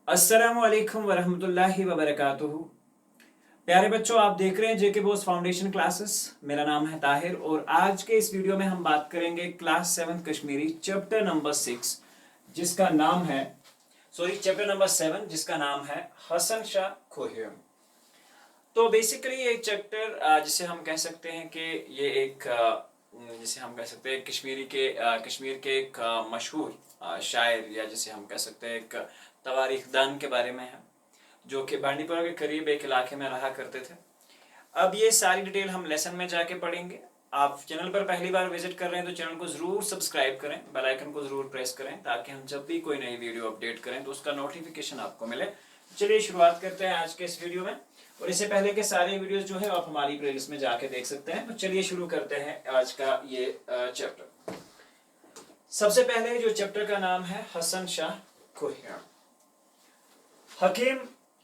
अस्सलामु अलैकुम वरहमतुल्लाहि वबरकातुहू। प्यारे बच्चों, आप देख रहे हैं जेके बोस फाउंडेशन क्लासेस। मेरा नाम है ताहिर और आज के इस वीडियो में हम बात करेंगे क्लास 7 कश्मीरी चैप्टर नंबर 6 जिसका नाम है चैप्टर नंबर 7 जिसका नाम है हसन शाह खुर्रम। तो बेसिकली ये चैप्टर जिसे हम कह सकते हैं कि ये एक जिसे हम कह सकते हैं कश्मीर के एक मशहूर शायर या जिसे हम कह सकते हैं एक तवारीख दान के बारे में है, जो कि बांडीपुरा के करीब एक इलाके में रहा करते थे। अब ये सारी डिटेल हम लेसन में जाके पढ़ेंगे। आप चैनल पर पहली बार विजिट कर रहे हैं तो चैनल को जरूर सब्सक्राइब करें, बेल आइकन को जरूर प्रेस करें ताकि हम जब भी कोई नई वीडियो अपडेट करें तो उसका नोटिफिकेशन आपको मिले। चलिए शुरुआत करते हैं आज के इस वीडियो में, और इससे पहले के सारे वीडियोस जो है आप हमारी प्लेलिस्ट में जाके देख सकते हैं। तो चलिए शुरू करते हैं आज का ये चैप्टर। सबसे पहले जो चैप्टर का नाम है हसन शाह खुर्रम।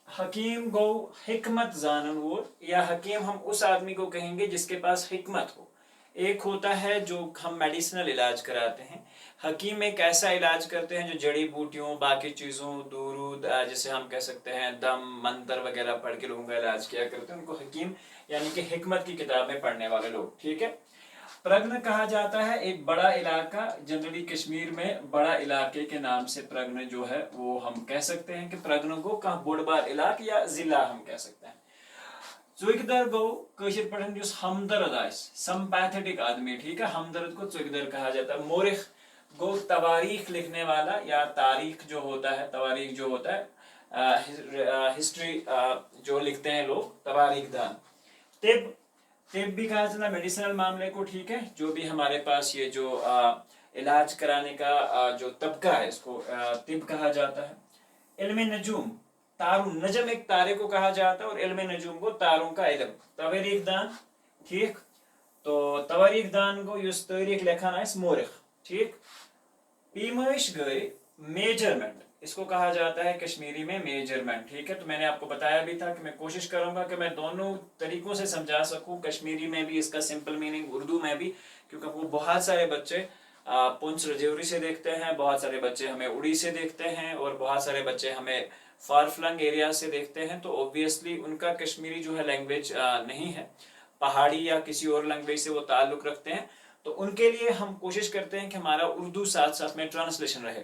हकीम गो हिकमत जानन वो, या हकीम हम उस आदमी को कहेंगे जिसके पास हिकमत हो। एक होता है जो हम मेडिसिनल इलाज कराते हैं, हकीम एक ऐसा इलाज करते हैं जो जड़ी बूटियों बाकी चीज़ों दूरूद जिसे हम कह सकते हैं दम मंत्र वगैरह पढ़ के लोगों का इलाज किया करते हैं, उनको हकीम यानी कि हिकमत की किताबें पढ़ने वाले लोग। ठीक है। प्रग्न कहा जाता है एक बड़ा इलाका, जनरली कश्मीर में बड़ा इलाके के नाम से प्रग्न जो है वो हम कह सकते हैं कि प्रग्न को का बुड़बार इलाक या जिला हम कह सकते हैं। चुकदर गो कशिर पढ़न जो हमदर्द संपैथेटिक आदमी। ठीक है, हमदर्द को चुकदर कहा जाता है। मोरिख गो तवारीख लिखने वाला, या तारीख जो होता है, तवारीख जो होता है हिस्ट्री जो लिखते हैं लोग, तवारीख दान। तिब भी कहा जाता है मेडिसिनल मामले को। ठीक है, जो भी हमारे पास ये जो इलाज कराने का जो तबका है इसको तिब कहा जाता है। इल्म नजूम तारुन, नजम एक तारे को कहा जाता है और इल्म नजूम को तारों का इल्म। तवारीख दान, ठीक, तो तवारीख दान को युस तारीख लेखन आइस मोरिख। ठीक, पीमश गए मेजरमेंट, इसको कहा जाता है कश्मीरी में मेजरमेंट। ठीक है, तो मैंने आपको बताया भी था कि मैं कोशिश करूंगा कि मैं दोनों तरीकों से समझा सकूं, कश्मीरी में भी इसका सिंपल मीनिंग, उर्दू में भी, क्योंकि वो बहुत सारे बच्चे पुंछ रजौरी से देखते हैं, बहुत सारे बच्चे हमें उड़ी से देखते हैं और बहुत सारे बच्चे हमें फार फ्लंग एरिया से देखते हैं। तो ऑब्वियसली उनका कश्मीरी जो है लैंग्वेज नहीं है, पहाड़ी या किसी और लैंग्वेज से वो ताल्लुक रखते हैं। तो उनके लिए हम कोशिश करते हैं कि हमारा उर्दू साथ साथ में ट्रांसलेशन रहे,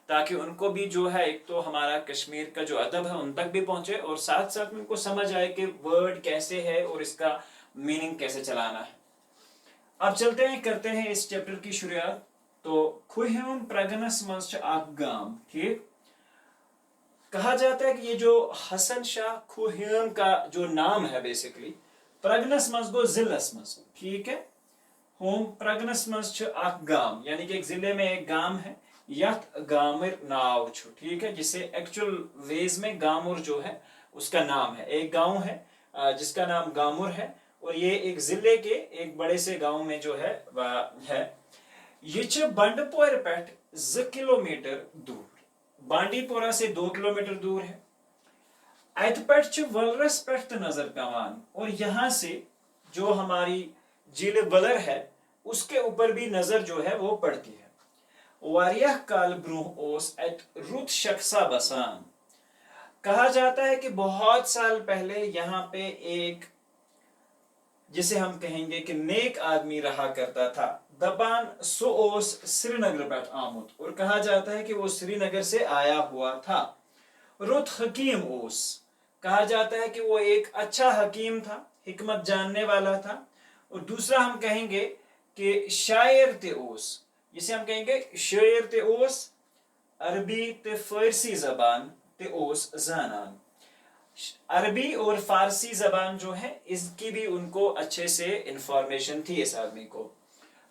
ताकि उनको भी जो है एक तो हमारा कश्मीर का जो अदब है उन तक भी पहुंचे और साथ साथ में उनको समझ आए कि वर्ड कैसे है और इसका मीनिंग कैसे चलाना है। अब चलते हैं, करते हैं इस चैप्टर की शुरुआत। तो खुर्रम प्रगनस मंच गाम। ठीक, कहा जाता है कि ये जो हसन शाह खुर्रम का जो नाम है बेसिकली प्रगनस मंच गो जिलस मंच। ठीक है, होम प्रगनस मंच गाम यानी कि एक जिले में एक गांव है, यथ गामिर नाव छु। ठीक है, जिसे एक्चुअल वेज में गामुर जो है उसका नाम है। एक गांव है जिसका नाम गामुर है और ये एक जिले के एक बड़े से गांव में जो है ये बंडपोर पेट 2 किलोमीटर दूर, बांडीपोरा से 2 किलोमीटर दूर है। अत पे वलरस पे नजर पेवान, और यहाँ से जो हमारी झील वलर है उसके ऊपर भी नजर जो है वो पड़ती है। वारिया काल ब्रूह ओस एट रुत शख्सा बसान, कहा जाता है कि बहुत साल पहले यहाँ पे एक जिसे हम कहेंगे कि नेक आदमी रहा करता था। दबान सोस श्रीनगर पर आमुद, और कहा जाता है कि वो श्रीनगर से आया हुआ था। रुत हकीम ओस, कहा जाता है कि वो एक अच्छा हकीम था, हिकमत जानने वाला था। और दूसरा हम कहेंगे कि शायर ते ओस, जिसे हम कहेंगे शायर ते ओस, अरबी ते फारसी जबान ते ओस जानान। अरबी और फारसी जबान जो है इसकी भी उनको अच्छे से इंफॉर्मेशन थी इस आदमी को।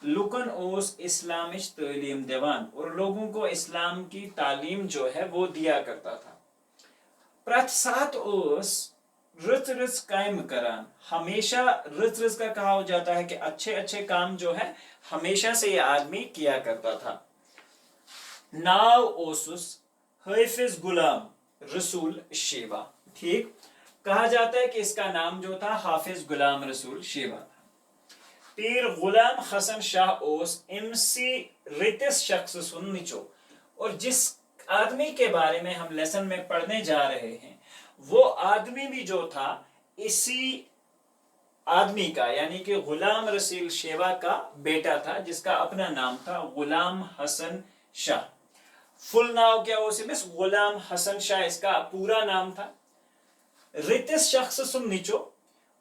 लुकन ओस इस्लामिश तालीम देवान, और लोगों को इस्लाम की तालीम जो है वो दिया करता था। प्रथ सात ओस रुच रुच कायम करान, हमेशा रुच रुच का कहा हो जाता है कि अच्छे अच्छे काम जो है हमेशा से ये आदमी किया करता था। नाव ओसुस हाफिज गुलाम रसूल शेबा। ठीक, कहा जाता है कि इसका नाम जो था हाफिज गुलाम रसूल शेबा था। पीर गुलाम हसन शाह ओस इमसी रितिस शख्स सुन निचो, और जिस आदमी के बारे में हम लेसन में पढ़ने जा रहे हैं, वो आदमी भी जो था इसी आदमी का यानी कि गुलाम रसील शेवा का बेटा था, जिसका अपना नाम था गुलाम हसन शाह। फुल नाम क्या हो मिस गुलाम हसन शाह इसका पूरा नाम था। रितिस शख्स सुन नीचो,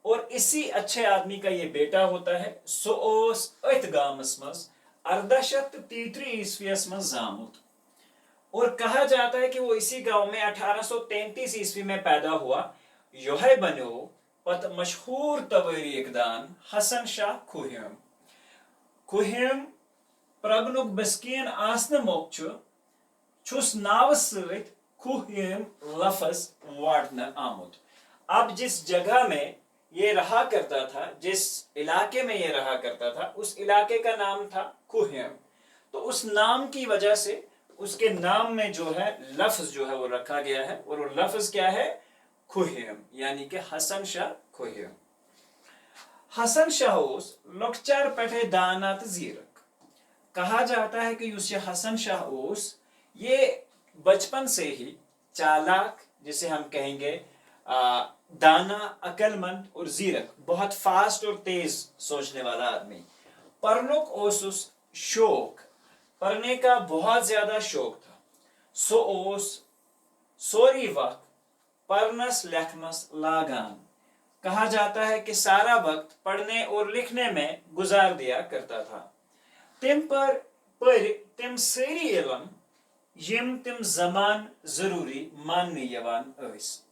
और इसी अच्छे आदमी का ये बेटा होता है। सो ओस अथ गामस मज 1833 ईस्वीस में जामुत, और कहा जाता है कि वो इसी गांव में 1833 ईस्वी में पैदा हुआ। यह बनो पत मशहूर तवरीक दान हसन शाह खुहिम खुहिम प्रगनुक बस्किन आसन मोक्ष छुस नाव सहित खुहिम लफज वाटन आमुद। अब जिस जगह में ये रहा करता था, जिस इलाके में ये रहा करता था, उस इलाके का नाम था खुहिम। तो उस नाम की वजह से उसके नाम में जो है लफ्ज जो है वो रखा गया है, और वो लफ्ज क्या है? खुहिम, यानी कि हसन शाह खुहिम। हसन शाह ओस लोकचार पठे दानात जीरक। कहा जाता है कि ये हसन शाह ओस ये बचपन से ही चालाक, जिसे हम कहेंगे दाना, अकलमंद और जीरक, बहुत फास्ट और तेज सोचने वाला आदमी। परनुक ओसुस शौक, पढ़ने का बहुत ज्यादा शौक था। सो ओस सोरी वक्त परनस लेखमस लागान। कहा जाता है कि सारा वक्त पढ़ने और लिखने में गुजार दिया करता था। तिम सारी इल्म यम तिम जमान जरूरी मानने यवान अस।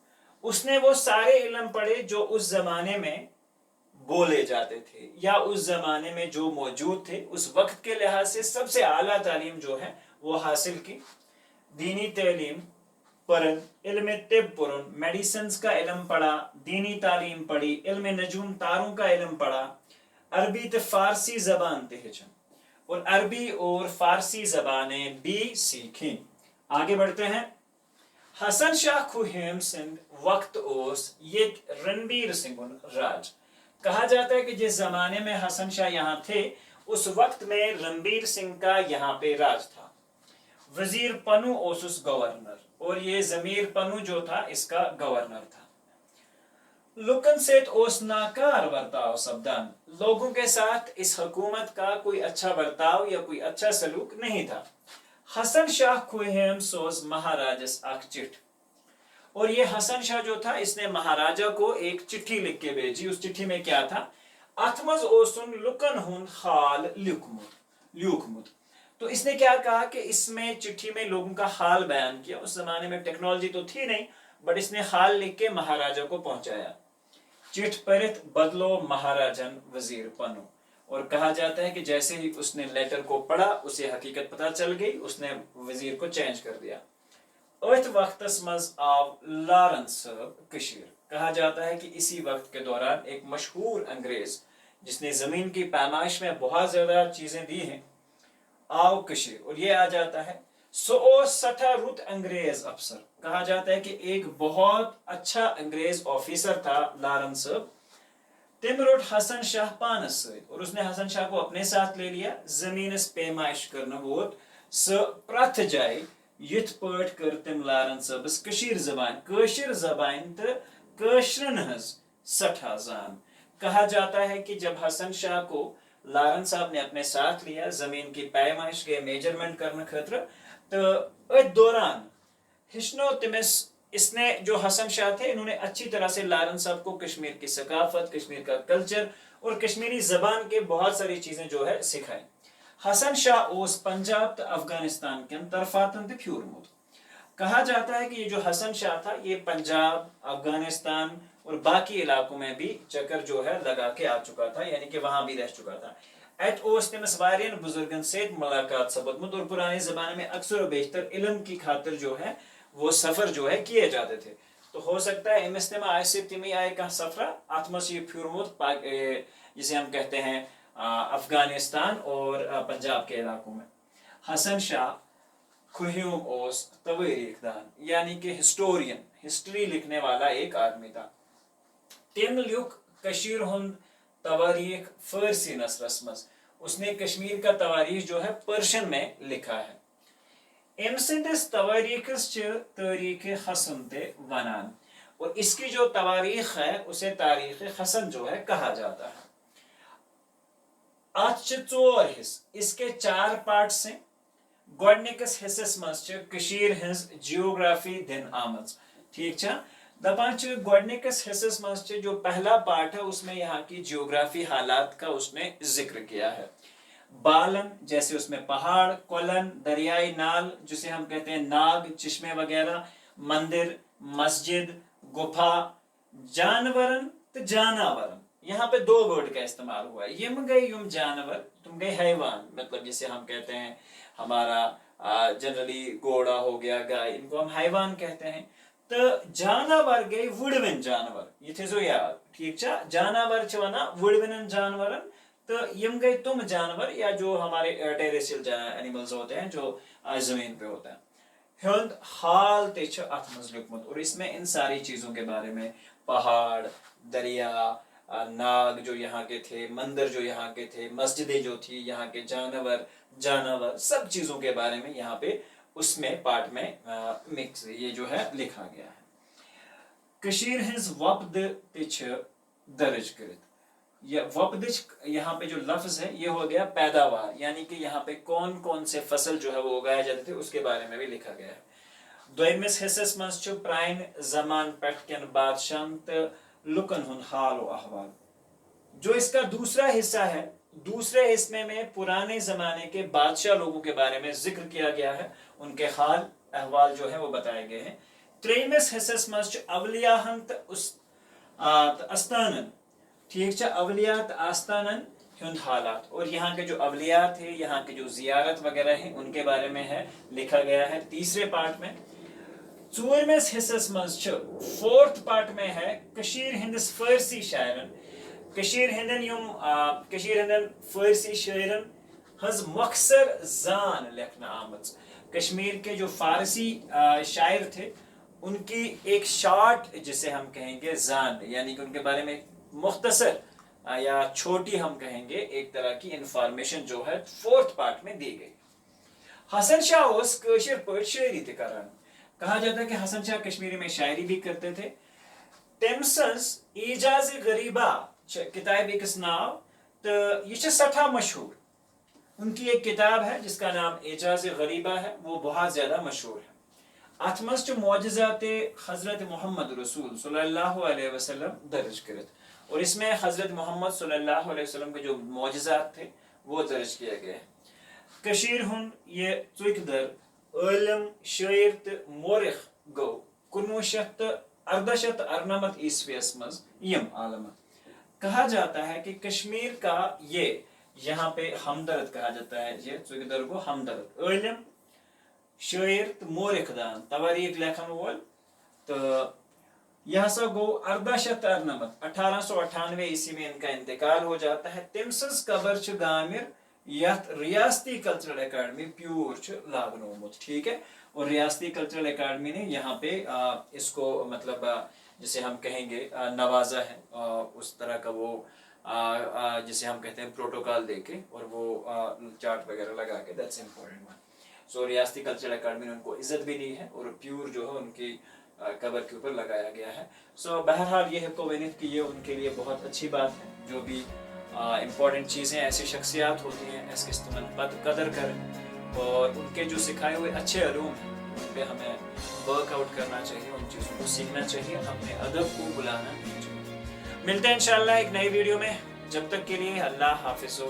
उसने वो सारे इल्म पढ़े जो उस जमाने में बोले जाते थे या उस जमाने में जो मौजूद थे। उस वक्त के लिहाज से सबसे आला तालीम जो है वो हासिल की। दीनी तालीम परन, इल्म तिब पुरन, मेडिसिन का इल्म पढ़ा, दीनी तालीम पढ़ी, इल्म नजूम तारों का इल्म पढ़ा, अरबी तो फारसी जबान तेहजन, और अरबी और फारसी जबानें भी सीखी। आगे बढ़ते हैं। हसन शाह खुहिम सिंध वक्त ओस ये रणबीर सिंह राज। कहा जाता है कि जिस जमाने में हसन शाह यहाँ थे, उस वक्त में रणबीर सिंह का यहाँ पे राज था। वजीर पनु ओसुस गवर्नर, और ये जमीर पनु जो था इसका गवर्नर था। लुकन सेत ओस नाकार बर्ताव सबदान, लोगों के साथ इस हुकूमत का कोई अच्छा बर्ताव या कोई अच्छा सलूक नहीं था। हसन शाह खुहिम सोस महाराजस अख चिट, और ये हसन शाह जो था इसने महाराजा को एक चिट्ठी लिख के भेजी। उस चिट्ठी में क्या था? अथमज ओसुन लुकन हुन हाल ल्यूकमुद। तो इसने क्या कहा कि इसमें चिट्ठी में लोगों का हाल बयान किया। उस जमाने में टेक्नोलॉजी तो थी नहीं, बट इसने हाल लिख के महाराजा को पहुंचाया। चिट परित बदलो महाराजन वजीर पनु, और कहा जाता है कि जैसे ही उसने लेटर को पढ़ा उसे हकीकत पता चल गई, उसने वजीर को चेंज कर दिया। अथ वक्तस मज आव लारंस साहब कशीर। कहा जाता है कि इसी वक्त के दौरान एक मशहूर अंग्रेज जिसने जमीन की पैमाइश में बहुत ज्यादा चीजें दी हैं, आव कशीर, और ये आ जाता है सो सठा रुत अंग्रेज अफसर। कहा जाता है कि एक बहुत अच्छा अंग्रेज ऑफिसर था लारंस साहब। तिमरोट हसन शाह पानस से, और उसने हसन शाह को अपने साथ ले लिया। जमीन पैमाइश करना वोट स प्रथ जाए युथ पट कर तिम लारन सबस कशीर जबान, कशीर जबान तो कशरन हज सठा जान। कहा जाता है कि जब हसन शाह को लारन साहब ने अपने साथ लिया जमीन की पैमाइश के मेजरमेंट करने खतर, तो दौरान हिस्नो तिमिस इसने जो हसन शाह थे इन्होंने अच्छी तरह से लारन साहब को कश्मीर की सकाफत, कश्मीर का कल्चर और कश्मीरी जबान के बहुत सारी चीजें जो है सिखाई। हसन शाह ओस पंजाब तो अफगानिस्तान के तरफातन फ्यूरमुद। कहा जाता है कि ये जो हसन शाह था ये पंजाब, अफगानिस्तान और बाकी इलाकों में भी चक्कर जो है लगा के आ चुका था, यानी कि वहां भी रह चुका था। एट ओस तिमस वारियन बुजुर्गन से मुलाकात सबदमुद, और पुराने जमाने में अक्सर और बेशतर इल्म की खातिर जो है वो सफर जो है किए जाते थे। तो हो सकता है इमस्तिमा ऐसे तिमी आए का सफरा आत्मस ये फ्यूरमुद जिसे हम कहते हैं अफगानिस्तान और पंजाब के इलाकों में। हसन शाह खुहिम ओस तवरीकदान, यानी कि हिस्टोरियन, हिस्ट्री लिखने वाला एक आदमी था। तिम ल्युक कशीर हुंद तवारीख फारसी नसरसमस, उसने कश्मीर का तवारीख जो है पर्शियन में लिखा है। ام سندس तवारीखस तारीख हसन ते वनान, और इसकी जो तवारीख है उसे तारीख हसन जो है कहा जाता है। आज चोर हिस्स, इसके 4 पार्ट्स हैं। गोडनिकस हिस्सस मज कशीर हज जियोग्राफी दिन आमज, ठीक छ दपान गोडनिकस हिस्सस मज जो पहला पार्ट है उसमें यहाँ की जियोग्राफी हालात का उसने जिक्र किया है। बालन जैसे उसमें पहाड़, कोलन दरियाई नाल जिसे हम कहते हैं नाग, चश्मे वगैरह, मंदिर, मस्जिद, गुफा, जानवरन तो जानवरन, यहाँ पे 2 वर्ड का इस्तेमाल हुआ है। यम गए युम जानवर, तुम गए हैवान, मतलब जिसे हम कहते हैं हमारा जनरली घोड़ा हो गया, गाय, इनको हम हैवान कहते हैं। तो जानवर गए वुडविन जानवर, ये थे जो याद, ठीक छ जानवर छ वना वुडविन जानवरन, तो यम गए तुम जानवर या जो हमारे टेरेस्ट्रियल एनिमल्स होते हैं जो जमीन पे होते हैं। हुंद हाल ते छ अथ मज लिखमत, और इसमें इन सारी चीजों के बारे में, पहाड़, दरिया, नाग जो यहाँ के थे, मंदिर जो यहाँ के थे, मस्जिदें जो थी, यहाँ के जानवर सब चीजों के बारे में यहाँ पे उसमें पार्ट में मिक्स ये जो है लिखा गया है। कशीर हिज वपद ते छ दर्ज कृत, या वपदिश यहाँ पे जो लफ्ज है ये हो गया पैदावार, यानी कि यहाँ पे कौन कौन से फसल जो है वो उगाए जाते थे उसके बारे में भी लिखा गया है। दोइमिस हिस्सस मज छु प्राइन जमान पेट केन बादशाहन त लुकन हुन हाल व अहवाल, जो इसका दूसरा हिस्सा है, दूसरे हिस्से में पुराने जमाने के बादशाह लोगों के बारे में जिक्र किया गया है, उनके हाल अहवाल जो है वो बताए गए हैं। त्रेमिस हिस्सस मज छु अवलियाहन त अस्तानन, ठीक है, अवलियात आस्तानन हुंद हालात, और यहाँ के जो अवलियात है, यहाँ के जो जियारत वगैरह हैं उनके बारे में है लिखा गया है तीसरे पार्ट में। चूरमेस हिस्सस मज छ 4th पार्ट में है कशीर हिंदस फारसी शायरन, कशीर हिंदन युम कशीर हिंदन फारसी शायरन हज मक्सर जान लिखना आमद, कश्मीर के जो फारसी शायर थे उनकी एक शॉर्ट जिसे हम कहेंगे जान, यानी कि उनके बारे में मुख्तसर या छोटी हम कहेंगे एक तरह की इंफॉर्मेशन जो है 4th पार्ट में दी गई। हसन शाह उस कशीर पर शायरी ते करान, कहा जाता है कि हसन शाह कश्मीरी में शायरी भी करते थे। टेम्संस इजाज गरीबा किताब एक नाव, तो ये सठा मशहूर, उनकी एक किताब है जिसका नाम इजाज गरीबा है, वो बहुत ज्यादा मशहूर है। अथमस जो मौजज़ाते हजरत मोहम्मद रसूल सल्लल्लाहु अलैहि वसल्लम दर्ज करत, और इसमें हजरत मोहम्मद सल्लल्लाहु अलैहि वसल्लम के जो मौजज़ात थे वो दर्ज किए गए हैं। कशीर हुन ये चुकदर इल्म शायर त मोरिख गो 1998 ईस्वीस मज यम आलम, कहा जाता है कि कश्मीर का ये यहाँ पे हमदर्द कहा जाता है, ये चुकदर को हमदर्द, इल्म शायर त मोरिख दान तवारीख लेखन वोल, तो यह सा गो 1898 ईस्वी में इनका इंतकाल हो जाता है। तिमसस कबर छ गामिर यथ रियासती कल्चरल एकेडमी प्यूर छ लागनोमुत, ठीक है, और रियासती कल्चरल एकेडमी ने यहाँ पे इसको मतलब जिसे हम कहेंगे नवाजा है, उस तरह का वो जिसे हम कहते हैं प्रोटोकॉल देके और वो चार्ट वगैरह लगा के, दैट्स इंपॉर्टेंट वन। सो रियासती कल्चरल एकेडमी ने उनको इज्जत भी दी है और प्यूर जो है उनकी कबर के ऊपर लगाया गया है। सो बहरहाल ये है कोविनित की ये उनके लिए बहुत अच्छी बात है, जो भी इम्पोर्टेंट चीज़ें ऐसी शख्सियात होती हैं इसकी कदर करें और उनके जो सिखाए हुए अच्छे अलूम हैं उन पर हमें वर्कआउट करना चाहिए, उन चीज़ों को सीखना चाहिए, अपने अदब को बुलाना नहीं चाहिए। मिलते हैं इंशाल्लाह एक नई वीडियो में, जब तक के लिए अल्लाह हाफिज़।